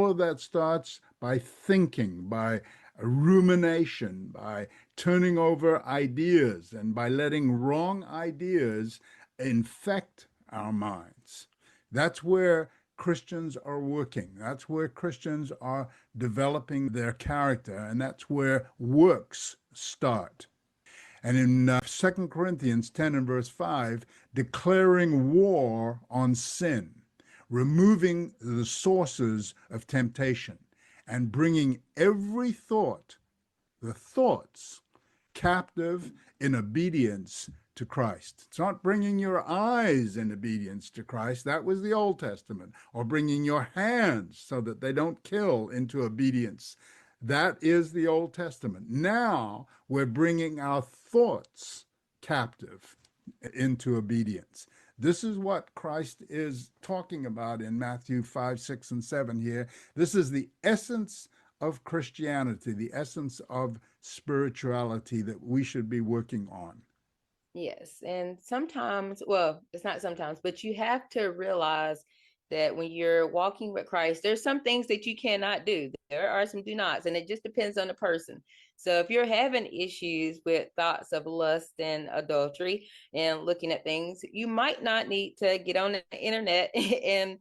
all of that starts by thinking, by rumination, by turning over ideas, and by letting wrong ideas infect our minds. That's where Christians are working. That's where Christians are developing their character, and that's where works start. And in 2 Corinthians 10 and verse 5, declaring war on sin, removing the sources of temptation, and bringing every thought, the thoughts, captive in obedience to Christ. It's not bringing your eyes in obedience to Christ. That was the Old Testament. Or bringing your hands so that they don't kill into obedience. That is the Old Testament. Now we're bringing our thoughts captive into obedience. This is what Christ is talking about in Matthew 5, 6, and 7 here. This is the essence of Christianity, the essence of spirituality that we should be working on. Yes. And sometimes, well, it's not sometimes, but you have to realize that when you're walking with Christ, there's some things that you cannot do. There are some do nots, and it just depends on the person. So if you're having issues with thoughts of lust and adultery and looking at things, you might not need to get on the internet and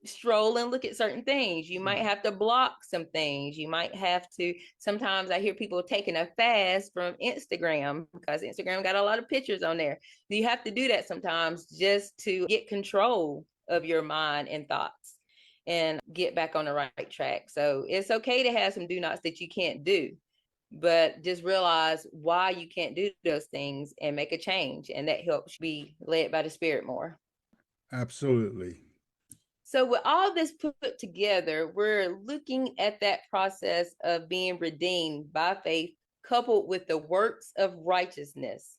stroll and look at certain things. You might have to block some things. You might have to, sometimes I hear people taking a fast from Instagram because Instagram got a lot of pictures on there. You have to do that sometimes just to get control of your mind and thoughts and get back on the right track. So it's okay to have some do nots that you can't do, but just realize why you can't do those things and make a change. And that helps you be led by the Spirit more. Absolutely. So with all this put together, we're looking at that process of being redeemed by faith, coupled with the works of righteousness.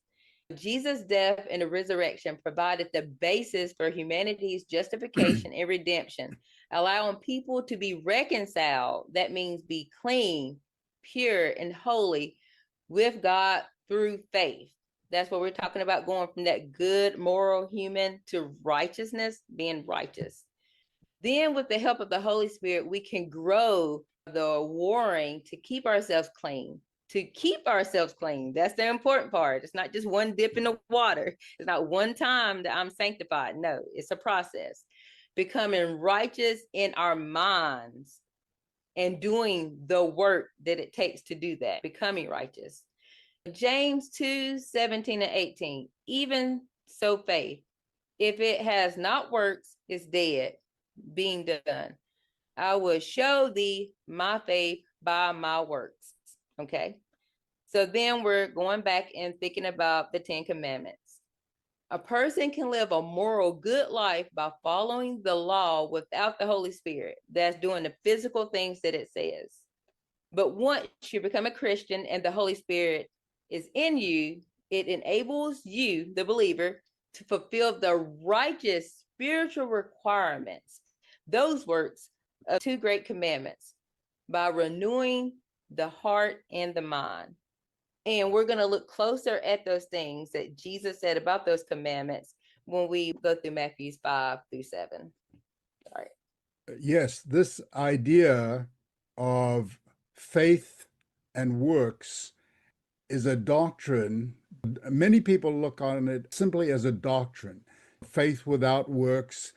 Jesus' death and the resurrection provided the basis for humanity's justification and redemption, allowing people to be reconciled. That means be clean, pure, and holy with God through faith. That's what we're talking about, going from that good moral human to righteousness, being righteous. Then with the help of the Holy Spirit, we can grow the warring to keep ourselves clean, That's the important part. It's not just one dip in the water. It's not one time that I'm sanctified. No, it's a process. Becoming righteous in our minds and doing the work that it takes to do that, becoming righteous. James 2, 17 and 18, even so faith, if it has not works, is dead, being done. I will show thee my faith by my works. Okay. So then we're going back and thinking about the 10 Commandments. A person can live a moral good life by following the law without the Holy Spirit. That's doing the physical things that it says. But once you become a Christian and the Holy Spirit is in you, it enables you, the believer, to fulfill the righteous spiritual requirements, those works of 2 great commandments, by renewing the heart and the mind. And we're going to look closer at those things that Jesus said about those commandments when we go through Matthew 5 through 7. All right. Yes, this idea of faith and works is a doctrine. Many people look on it simply as a doctrine. Faith without works,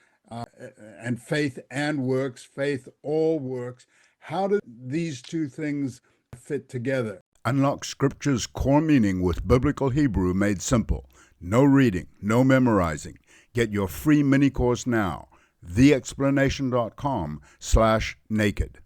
and faith and works, faith all works. How do these two things fit together? Unlock Scripture's core meaning with Biblical Hebrew made simple. No reading, no memorizing. Get your free mini course now. theexplanation.com/naked.